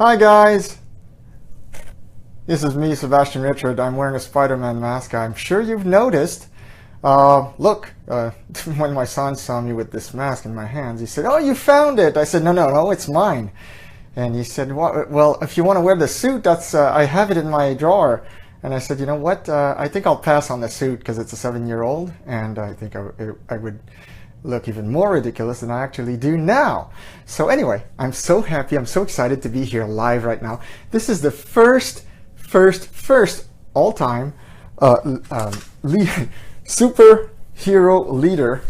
Hi guys, this is me, Sebastian Richard. I'm wearing a Spider-Man mask. I'm sure you've noticed. Look, when my son saw me with this mask in my hands, he said, "Oh, you found it." I said, No, it's mine. And he said, well, if you want to wear the suit, I have it in my drawer. And I said, you know what, I think I'll pass on the suit because it's a 7-year-old, and I think I would look even more ridiculous than I actually do now. So anyway, I'm so happy, I'm so excited to be here live right now. This is the first all-time super leader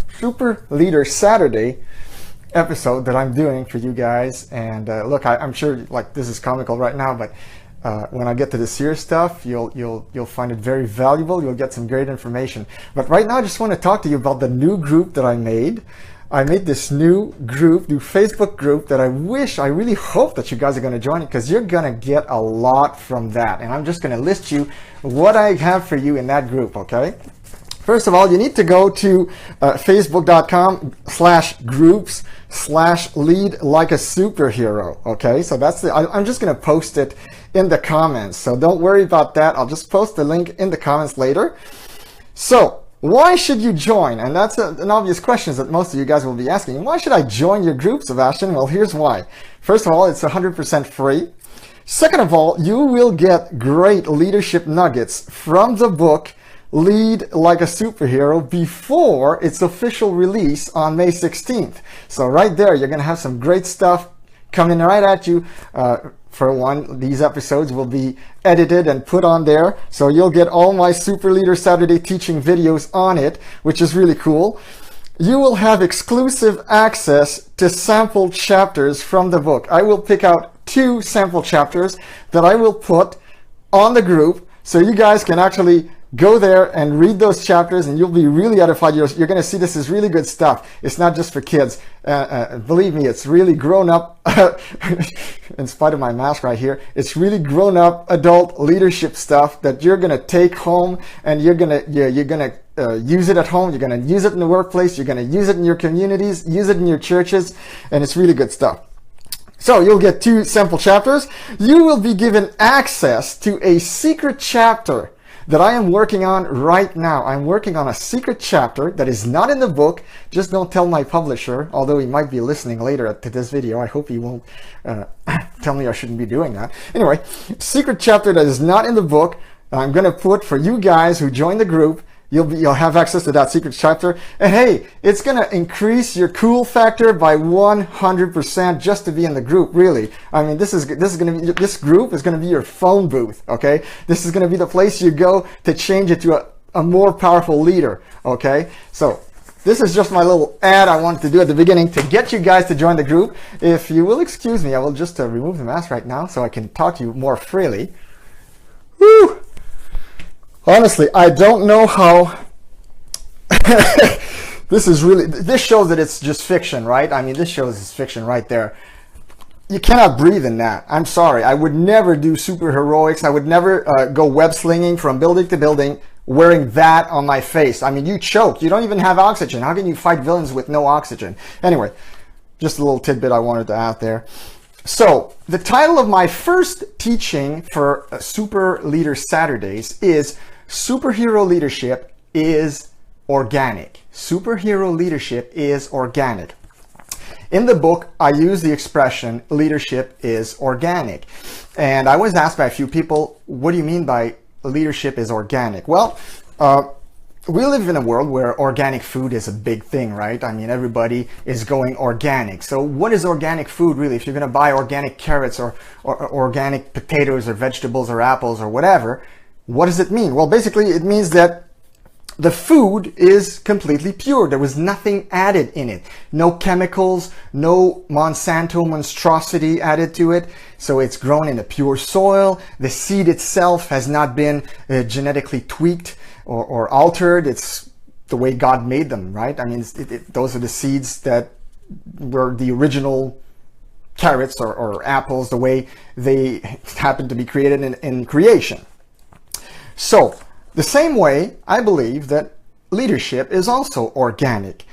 Saturday episode that I'm doing for you guys. And look, I'm sure like this is comical right now, but when I get to the serious stuff, you'll find it very valuable. You'll get some great information. But right now, I just want to talk to you about the new group that I made. I made this new Facebook group that I really hope that you guys are going to join it, because you're going to get a lot from that. And I'm just going to list you what I have for you in that group, okay? First of all, you need to go to facebook.com/groups/lead like a superhero. Okay, so that's I'm just going to post it in the comments. So don't worry about that. I'll just post the link in the comments later. So why should you join? And that's an obvious question that most of you guys will be asking. Why should I join your group, Sebastian? Well, here's why. First of all, it's 100% free. Second of all, you will get great leadership nuggets from the book Lead Like a Superhero before its official release on May 16th. So right there, you're going to have some great stuff coming right at you. For one, these episodes will be edited and put on there. So you'll get all my Super Leader Saturday teaching videos on it, which is really cool. You will have exclusive access to sample chapters from the book. I will pick out 2 sample chapters that I will put on the group, so you guys can actually go there and read those chapters, and you'll be really edified. You're going to see this is really good stuff. It's not just for kids. Believe me, it's really grown up, in spite of my mask right here, it's really grown up adult leadership stuff that you're going to take home, and you're going to use it at home. You're going to use it in the workplace. You're going to use it in your communities, use it in your churches, and it's really good stuff. So you'll get 2 sample chapters. You will be given access to a secret chapter that I am working on right now. I'm working on a secret chapter that is not in the book. Just don't tell my publisher, although he might be listening later to this video. I hope he won't tell me I shouldn't be doing that. Anyway, secret chapter that is not in the book, I'm going to put for you guys who join the group. You'll have access to that secret chapter, and hey, it's gonna increase your cool factor by 100% just to be in the group. Really, I mean, this group is gonna be your phone booth. Okay, this is gonna be the place you go to change it to a more powerful leader. Okay, so this is just my little ad I wanted to do at the beginning to get you guys to join the group. If you will excuse me, I will just remove the mask right now so I can talk to you more freely. Woo! Honestly, I don't know how this shows that it's just fiction, right? I mean, this shows it's fiction right there. You cannot breathe in that. I'm sorry. I would never do superheroics. I would never go web slinging from building to building wearing that on my face. I mean, you choke. You don't even have oxygen. How can you fight villains with no oxygen? Anyway, just a little tidbit I wanted to add there. So the title of my first teaching for Super Leader Saturdays is Superhero Leadership is Organic. Superhero leadership is organic. In the book, I use the expression leadership is organic. And I was asked by a few people, what do you mean by leadership is organic? Well, we live in a world where organic food is a big thing, right? I mean, everybody is going organic. So what is organic food really? If you're going to buy organic carrots or organic potatoes or vegetables or apples or whatever, what does it mean? Well, basically it means that the food is completely pure. There was nothing added in it. No chemicals, no Monsanto monstrosity added to it. So it's grown in a pure soil. The seed itself has not been genetically tweaked or altered. It's the way God made them, right? I mean, those are the seeds that were the original carrots or apples, the way they happened to be created in creation. So the same way, I believe that leadership is also organic.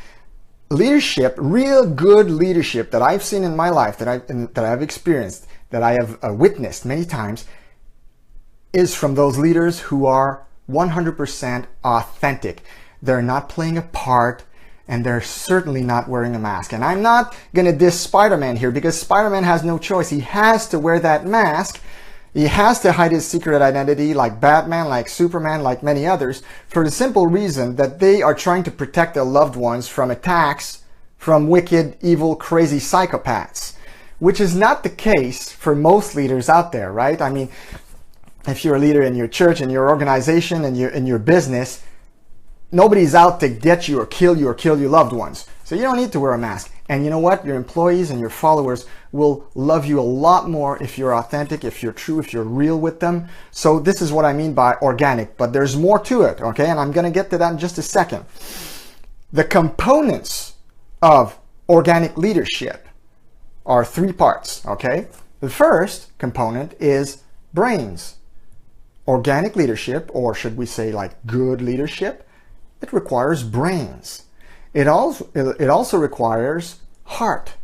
Leadership, real good leadership that I've seen in my life, that I've experienced, that I have witnessed many times is from those leaders who are 100% authentic. They're not playing a part, and they're certainly not wearing a mask. And I'm not going to diss Spider-Man here, because Spider-Man has no choice. He has to wear that mask. He has to hide his secret identity, like Batman, like Superman, like many others, for the simple reason that they are trying to protect their loved ones from attacks from wicked, evil, crazy psychopaths, which is not the case for most leaders out there, right? I mean, if you're a leader in your church, in your organization, in your business, nobody's out to get you or kill your loved ones. So you don't need to wear a mask. And you know what? Your employees and your followers will love you a lot more if you're authentic, if you're true, if you're real with them. So this is what I mean by organic, but there's more to it, okay? And I'm going to get to that in just a second. The components of organic leadership are three parts, okay? The first component is brains. Organic leadership, or should we say like good leadership, it requires brains. It also requires heart.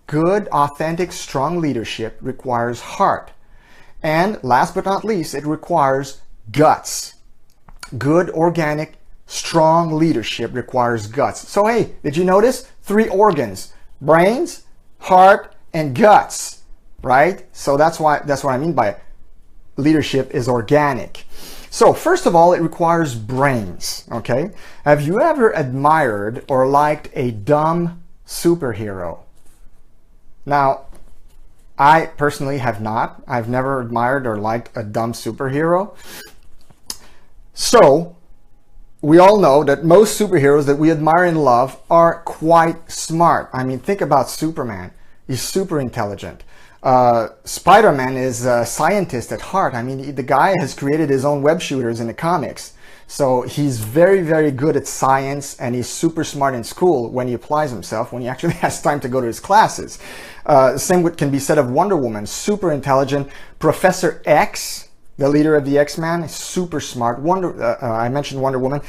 Good, authentic, strong leadership requires heart. And last but not least, it requires guts. Good, organic, strong leadership requires guts. So hey, did you notice? 3 organs: brains, heart, and guts, right? So that's what I mean by leadership is organic. So first of all, it requires brains, okay? Have you ever admired or liked a dumb superhero? Now, I personally have not. I've never admired or liked a dumb superhero. So, we all know that most superheroes that we admire and love are quite smart. I mean, think about Superman. He's super intelligent. Spider-Man is a scientist at heart. I mean, the guy has created his own web shooters in the comics. So he's very, very good at science, and he's super smart in school when he applies himself, when he actually has time to go to his classes. Same can be said of Wonder Woman, super intelligent. Professor X, the leader of the X-Men, is super smart. I mentioned Wonder Woman.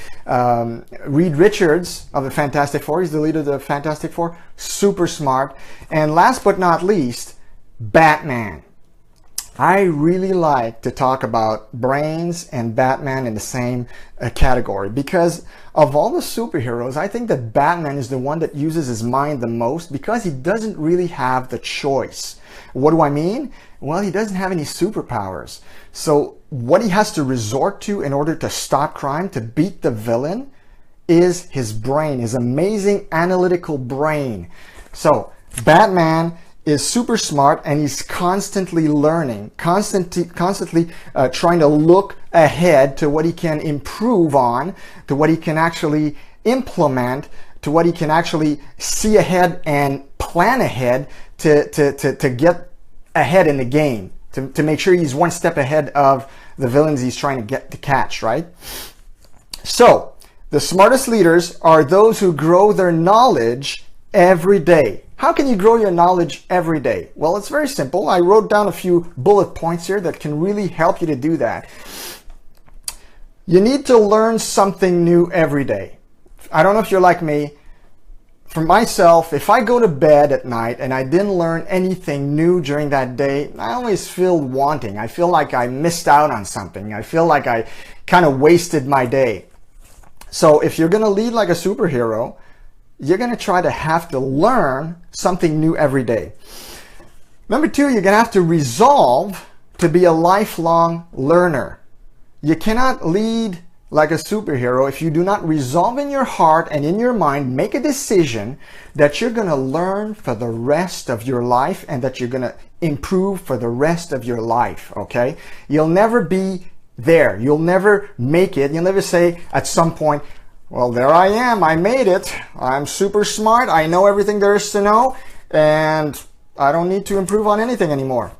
Reed Richards of the Fantastic Four, he's the leader of the Fantastic Four, super smart. And last but not least, Batman. I really like to talk about brains and Batman in the same category, because of all the superheroes, I think that Batman is the one that uses his mind the most, because he doesn't really have the choice. What do I mean? Well, he doesn't have any superpowers. So what he has to resort to in order to stop crime, to beat the villain, is his brain, his amazing analytical brain. So Batman is super smart, and he's constantly learning, constantly trying to look ahead to what he can improve on, to what he can actually implement, to what he can actually see ahead and plan ahead to get ahead in the game, to make sure he's one step ahead of the villains he's trying to get to catch, right? So the smartest leaders are those who grow their knowledge every day. How can you grow your knowledge every day? Well, it's very simple. I wrote down a few bullet points here that can really help you to do that. You need to learn something new every day. I don't know if you're like me. For myself, if I go to bed at night and I didn't learn anything new during that day, I always feel wanting. I feel like I missed out on something. I feel like I kind of wasted my day. So if you're going to lead like a superhero, you're going to have to learn something new every day. Number 2, you're going to have to resolve to be a lifelong learner. You cannot lead like a superhero if you do not resolve in your heart and in your mind, make a decision that you're going to learn for the rest of your life, and that you're going to improve for the rest of your life, okay? You'll never be there. You'll never make it. You'll never say at some point, well, there I am, I made it, I'm super smart, I know everything there is to know, and I don't need to improve on anything anymore.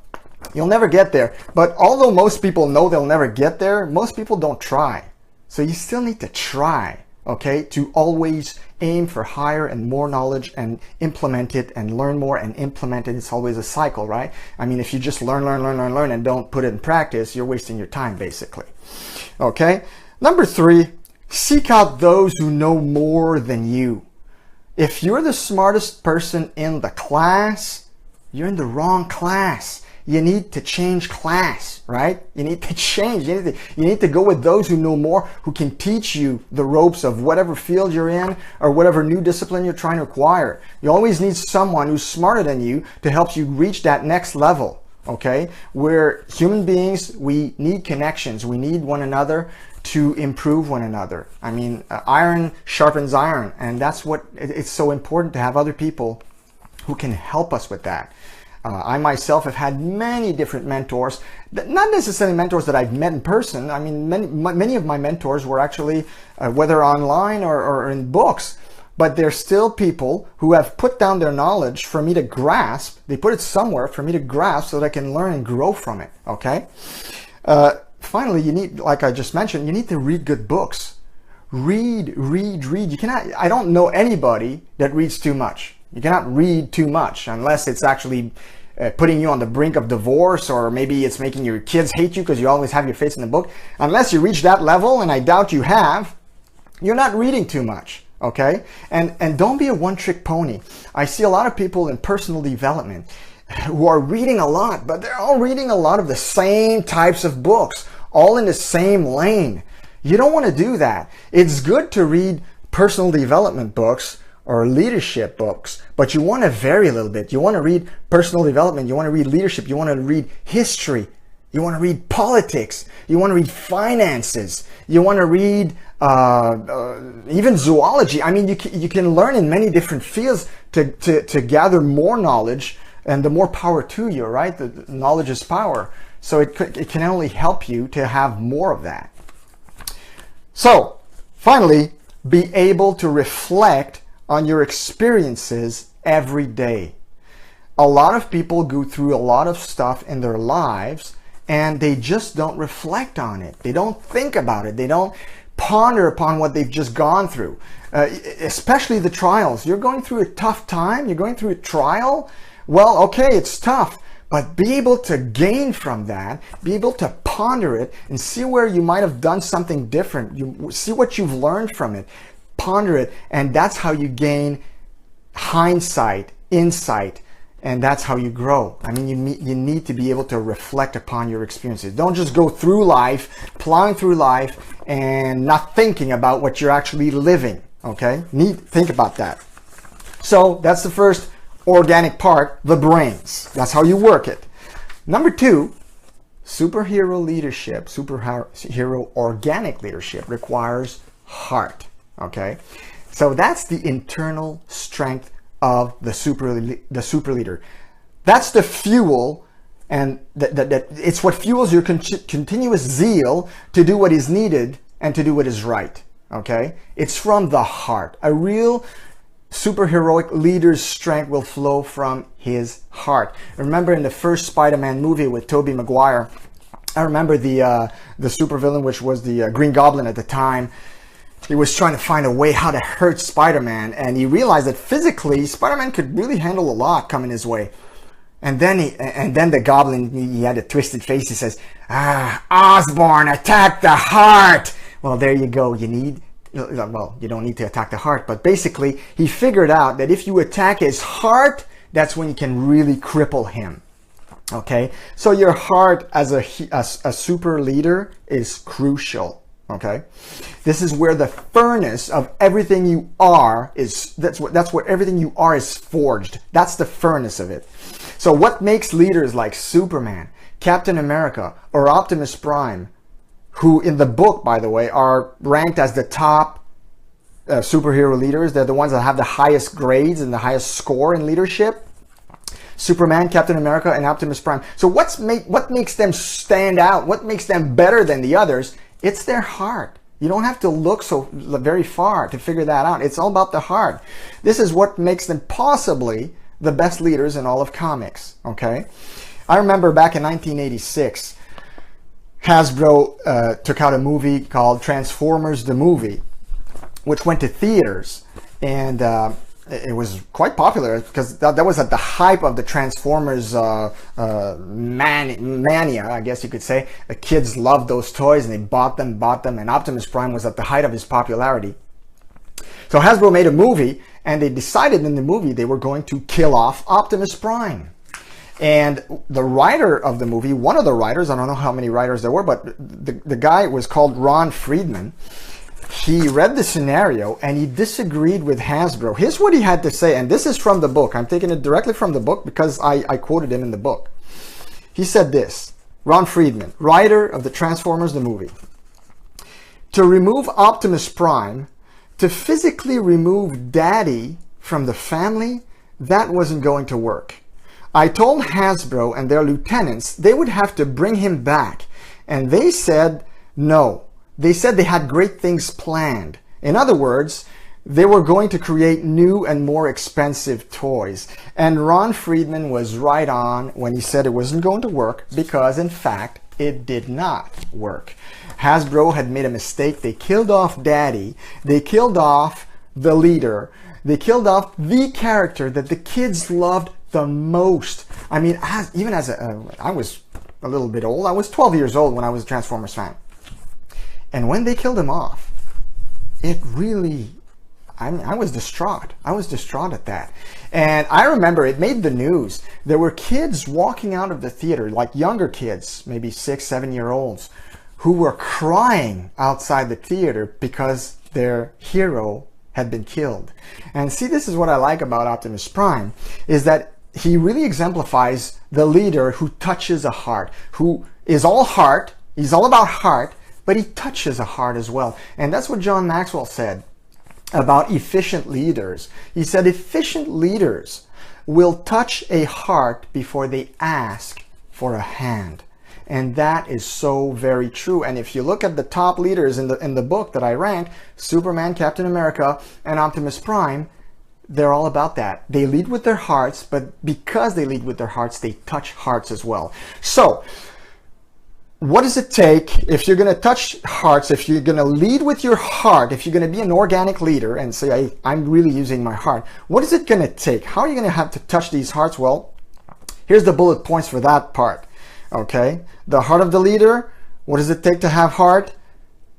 You'll never get there. But although most people know they'll never get there, most people don't try. So you still need to try, okay, to always aim for higher and more knowledge and implement it, and learn more and implement it. It's always a cycle, right? I mean, if you just learn and don't put it in practice, you're wasting your time, basically. Okay? Number 3, seek out those who know more than you. If you're the smartest person in the class, you're in the wrong class. you need to change class, right? You need to change. You need to go with those who know more, who can teach you the ropes of whatever field you're in or whatever new discipline you're trying to acquire. You always need someone who's smarter than you to help you reach that next level, okay? We're human beings. We need connections. We need one another to improve one another. I mean, iron sharpens iron, and that's what it's so important to have other people who can help us with that. I myself have had many different mentors, not necessarily mentors that I've met in person. I mean, many of my mentors were actually, whether online or in books, but they're still people who have put down their knowledge for me to grasp. They put it somewhere for me to grasp so that I can learn and grow from it, okay? Finally, you need, like I just mentioned, you need to read good books. Read. You cannot, I don't know anybody that reads too much. You cannot read too much unless it's actually putting you on the brink of divorce, or maybe it's making your kids hate you because you always have your face in the book. Unless you reach that level, and I doubt you have, you're not reading too much, okay? And don't be a one-trick pony. I see a lot of people in personal development who are reading a lot, but they're all reading a lot of the same types of books, all in the same lane. You don't want to do that. It's good to read personal development books or leadership books, but you want to vary a little bit. You want to read personal development, you want to read leadership, you want to read history, you want to read politics, you want to read finances, you want to read even zoology. I mean, you can learn in many different fields to gather more knowledge, and the more power to you, right? The knowledge is power. So it can only help you to have more of that. So finally, be able to reflect on your experiences every day. A lot of people go through a lot of stuff in their lives and they just don't reflect on it. They don't think about it. They don't ponder upon what they've just gone through, especially the trials. You're going through a tough time. You're going through a trial. Well, okay, it's tough, but be able to gain from that, be able to ponder it and see where you might have done something different. You see what you've learned from it. Ponder it, and that's how you gain hindsight, insight, and that's how you grow. I mean, you need to be able to reflect upon your experiences. Don't just go through life, plowing through life, and not thinking about what you're actually living, okay? Think about that. So that's the first organic part, the brains. That's how you work it. Number 2, superhero leadership, superhero organic leadership requires heart. Okay, so that's the internal strength of the super leader. That's the fuel, and that it's what fuels your continuous zeal to do what is needed and to do what is right. Okay, it's from the heart. A real superheroic leader's strength will flow from his heart. Remember in the first Spider-Man movie with Tobey Maguire, I remember the supervillain, which was the Green Goblin at the time. He was trying to find a way how to hurt Spider-Man, and he realized that physically Spider-Man could really handle a lot coming his way. And then the Goblin, he had a twisted face. He says, Osborn, attack the heart. Well, there you go. You don't need to attack the heart, but basically he figured out that if you attack his heart, that's when you can really cripple him. Okay, so your heart as a super leader is crucial. Okay, this is where the furnace of everything you are is. That's where everything you are is forged. That's the furnace of it. So what makes leaders like Superman, Captain America, or Optimus Prime, who in the book, by the way, are ranked as the top superhero leaders? They're the ones that have the highest grades and the highest score in leadership. Superman, Captain America, and Optimus Prime. So what makes them stand out? What makes them better than the others? It's their heart. You don't have to look so very far to figure that out. It's all about the heart. This is what makes them possibly the best leaders in all of comics. Okay, I remember back in 1986, Hasbro took out a movie called Transformers the Movie, which went to theaters, and it was quite popular because that was at the hype of the Transformers mania, I guess you could say. The kids loved those toys and they bought them, and Optimus Prime was at the height of his popularity. So Hasbro made a movie, and they decided in the movie they were going to kill off Optimus Prime. And the writer of the movie, one of the writers, I don't know how many writers there were, but the guy was called Ron Friedman. He read the scenario and he disagreed with Hasbro. Here's what he had to say, and this is from the book. I'm taking it directly from the book because I quoted him in the book. He said this, Ron Friedman, writer of the Transformers, the movie. To remove Optimus Prime, to physically remove Daddy from the family, that wasn't going to work. I told Hasbro and their lieutenants they would have to bring him back, and they said no. They said they had great things planned. In other words, they were going to create new and more expensive toys. And Ron Friedman was right on when he said it wasn't going to work, because in fact, it did not work. Hasbro had made a mistake. They killed off Daddy. They killed off the leader. They killed off the character that the kids loved the most. I mean, I was a little bit old. I was 12 years old when I was a Transformers fan. And when they killed him off, it really, I was distraught. I was distraught at that. And I remember it made the news. There were kids walking out of the theater, like younger kids, maybe 6, 7-year-olds, who were crying outside the theater because their hero had been killed. And see, this is what I like about Optimus Prime, is that he really exemplifies the leader who touches a heart, who is all heart, he's all about heart, but he touches a heart as well. And that's what John Maxwell said about efficient leaders. He said efficient leaders will touch a heart before they ask for a hand. And that is so very true. And if you look at the top leaders in the book that I ranked, Superman, Captain America, and Optimus Prime, they're all about that. They lead with their hearts, but because they lead with their hearts, they touch hearts as well. So, what does it take if you're going to touch hearts, if you're going to lead with your heart, if you're going to be an organic leader and say, I'm really using my heart, what is it going to take? How are you going to have to touch these hearts? Well, here's the bullet points for that part. Okay, the heart of the leader. What does it take to have heart?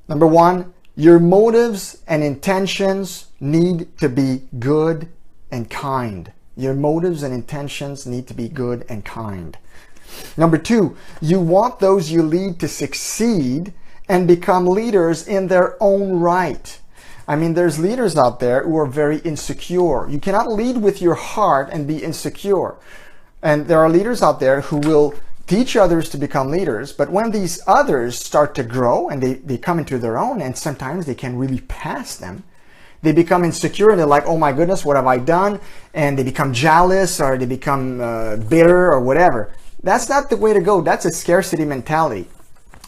Number one, your motives and intentions need to be good and kind. Your motives and intentions need to be good and kind. Number two, you want those you lead to succeed and become leaders in their own right. I mean, there's leaders out there who are very insecure. You cannot lead with your heart and be insecure. And there are leaders out there who will teach others to become leaders, but when these others start to grow and they come into their own, and sometimes they can really pass them, they become insecure and they're like, oh my goodness, what have I done? And they become jealous or they become bitter or whatever. That's not the way to go. That's a scarcity mentality.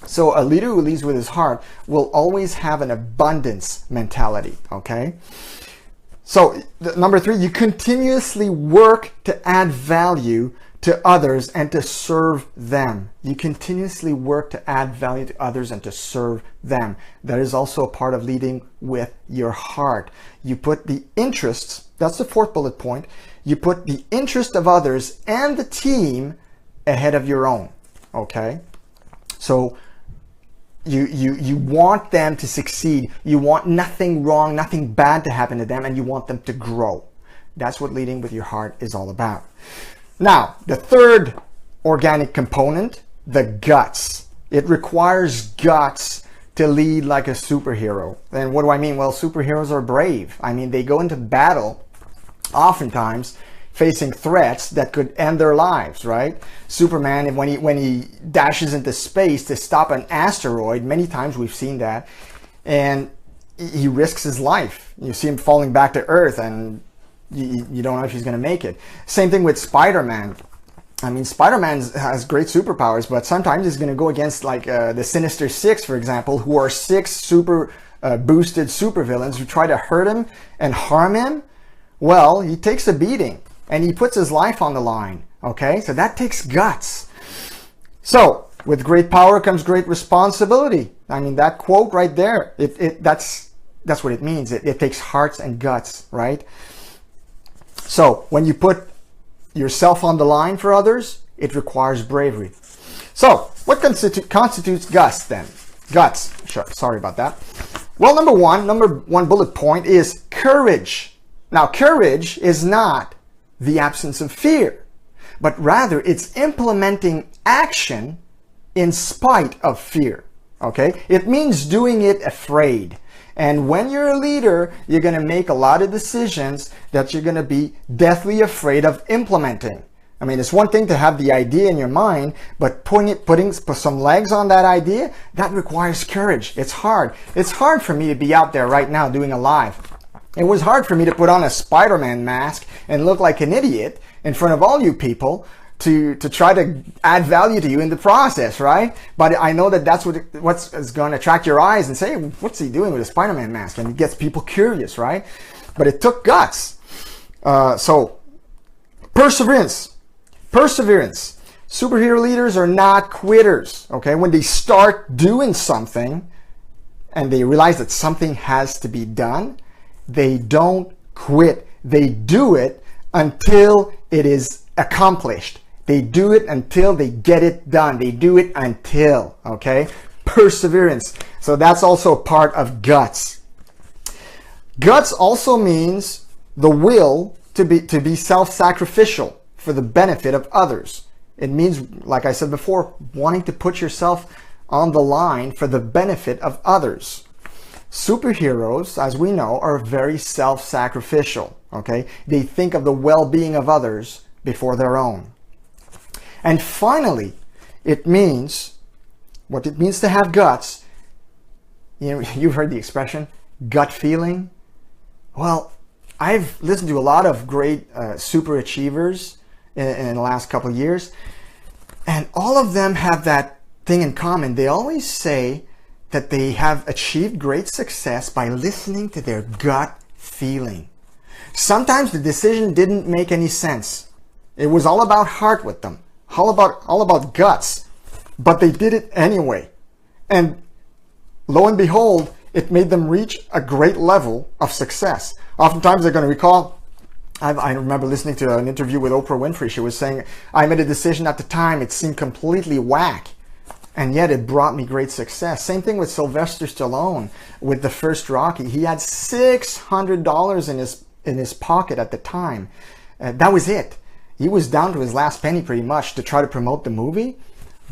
So a leader who leads with his heart will always have an abundance mentality, okay? So number three, you continuously work to add value to others and to serve them. You continuously work to add value to others and to serve them. That is also a part of leading with your heart. You put the interests, that's the fourth bullet point, you put the interest of others and the team ahead of your own, okay? So you want them to succeed. You want nothing wrong, nothing bad to happen to them, and you want them to grow. That's what leading with your heart is all about. Now, the third organic component, the guts. It requires guts to lead like a superhero. And what do I mean? Well, superheroes are brave. I mean, they go into battle oftentimes facing threats that could end their lives, right? Superman, when he dashes into space to stop an asteroid, many times we've seen that, and he risks his life. You see him falling back to Earth, and you don't know if he's going to make it. Same thing with Spider-Man. I mean, Spider-Man has great superpowers, but sometimes he's going to go against like the Sinister Six, for example, who are 6 super boosted supervillains who try to hurt him and harm him. Well, he takes a beating and he puts his life on the line. Okay, so that takes guts. So with great power comes great responsibility. I mean, that quote right there, that's what it means. It takes hearts and guts, right? So when you put yourself on the line for others, it requires bravery. So what constitutes guts then? Guts, sorry about that. Well, number one bullet point is courage. Now, courage is not the absence of fear, but rather it's implementing action in spite of fear. Okay? It means doing it afraid. And when you're a leader, you're going to make a lot of decisions that you're going to be deathly afraid of implementing. I mean, it's one thing to have the idea in your mind, but putting some legs on that idea, that requires courage. It's hard. It's hard for me to be out there right now doing a live. It was hard for me to put on a Spider-Man mask and look like an idiot in front of all you people to try to add value to you in the process, right? But I know that that's what's going to attract your eyes and say, what's he doing with a Spider-Man mask? And it gets people curious, right? But it took guts. So perseverance. Superhero leaders are not quitters, okay? When they start doing something and they realize that something has to be done, they don't quit. They do it until it is accomplished. They do it until they get it done. They do it until, okay? Perseverance. So that's also part of guts. Guts also means the will to be self-sacrificial for the benefit of others. It means, like I said before, wanting to put yourself on the line for the benefit of others. Superheroes, as we know, are very self-sacrificial, okay? They think of the well-being of others before their own. And finally, what it means to have guts, you know, you've heard the expression, gut feeling. Well, I've listened to a lot of great super achievers in the last couple of years, and all of them have that thing in common. They always say that they have achieved great success by listening to their gut feeling. Sometimes the decision didn't make any sense. It was all about heart with them, all about guts, but they did it anyway. And lo and behold, it made them reach a great level of success. Oftentimes they're going to recall, I remember listening to an interview with Oprah Winfrey. She was saying, I made a decision at the time, it seemed completely whack, and yet it brought me great success. Same thing with Sylvester Stallone with the first Rocky. He had $600 in his pocket at the time. That was it. He was down to his last penny pretty much to try to promote the movie,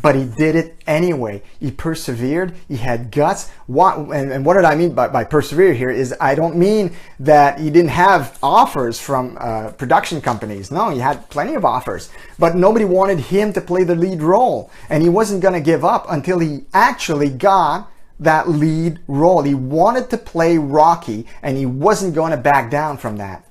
but he did it anyway. He persevered. He had guts. And what did I mean by persevere here is I don't mean that he didn't have offers from production companies. No, he had plenty of offers, but nobody wanted him to play the lead role. And he wasn't going to give up until he actually got that lead role. He wanted to play Rocky, and he wasn't going to back down from that.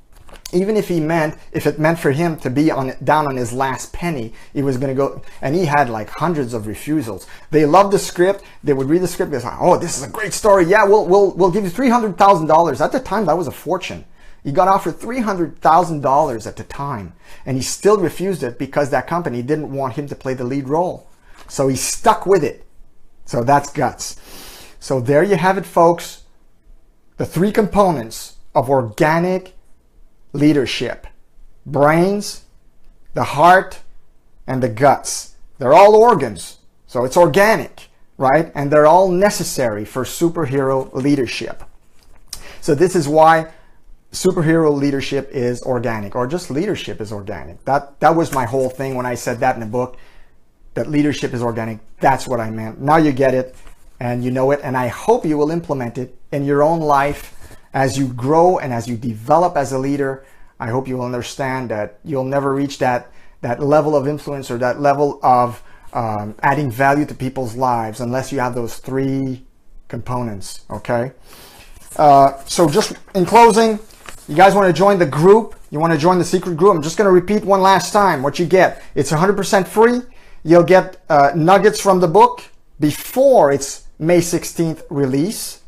Even if it meant for him to be down on his last penny, he was going to go. And he had like hundreds of refusals. They loved the script. They would read the script. They say, "Oh, this is a great story. Yeah, we'll give you $300,000." At the time, that was a fortune. He got offered $300,000 at the time, and he still refused it because that company didn't want him to play the lead role. So he stuck with it. So that's guts. So there you have it, folks. The three components of organic leadership: brains, the heart, and the guts. They're all organs, so it's organic, right? And they're all necessary for superhero leadership. So this is why superhero leadership is organic, or just leadership is organic. That was my whole thing when I said that in the book, that leadership is organic. That's what I meant. Now you get it and you know it, and I hope you will implement it in your own life as you grow and as you develop as a leader. I hope you will understand that you'll never reach that level of influence or that level of adding value to people's lives unless you have those three components, okay? So just in closing, you guys want to join the group? You want to join the secret group? I'm just going to repeat one last time what you get. It's 100% free. You'll get nuggets from the book before its May 16th release.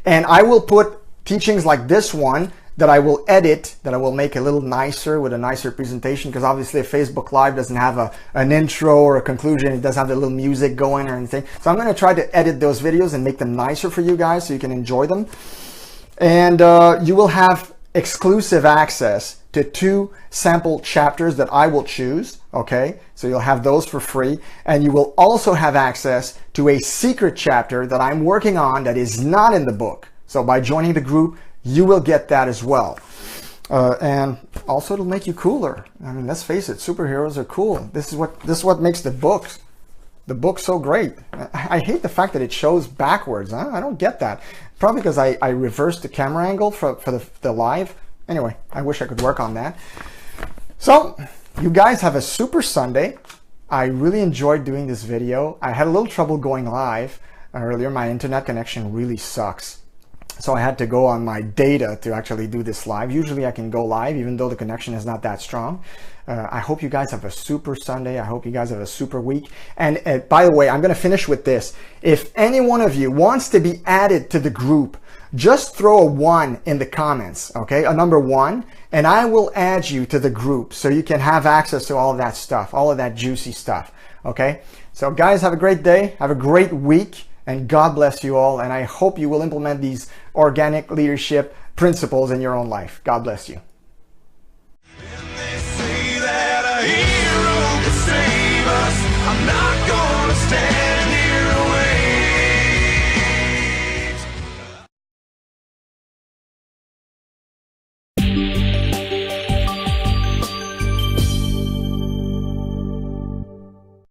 And I will put teachings like this one that I will edit, that I will make a little nicer with a nicer presentation, because obviously a Facebook Live doesn't have an intro or a conclusion. It doesn't have the little music going or anything. So I'm going to try to edit those videos and make them nicer for you guys so you can enjoy them. And you will have exclusive access to 2 sample chapters that I will choose, okay? So you'll have those for free. And you will also have access to a secret chapter that I'm working on that is not in the book. So by joining the group, you will get that as well. And also it'll make you cooler. I mean, let's face it, superheroes are cool. This is what makes the book so great. I hate the fact that it shows backwards. Huh? I don't get that. Probably because I reversed the camera angle for the live. Anyway, I wish I could work on that. So you guys have a super Sunday. I really enjoyed doing this video. I had a little trouble going live earlier. My internet connection really sucks. So I had to go on my data to actually do this live. Usually I can go live even though the connection is not that strong. I hope you guys have a super Sunday. I hope you guys have a super week. And by the way, I'm going to finish with this. If any one of you wants to be added to the group, just throw a 1 in the comments, okay? A number 1, and I will add you to the group so you can have access to all of that stuff, all of that juicy stuff, okay? So guys, have a great day. Have a great week. And God bless you all. And I hope you will implement these organic leadership principles in your own life. God bless you.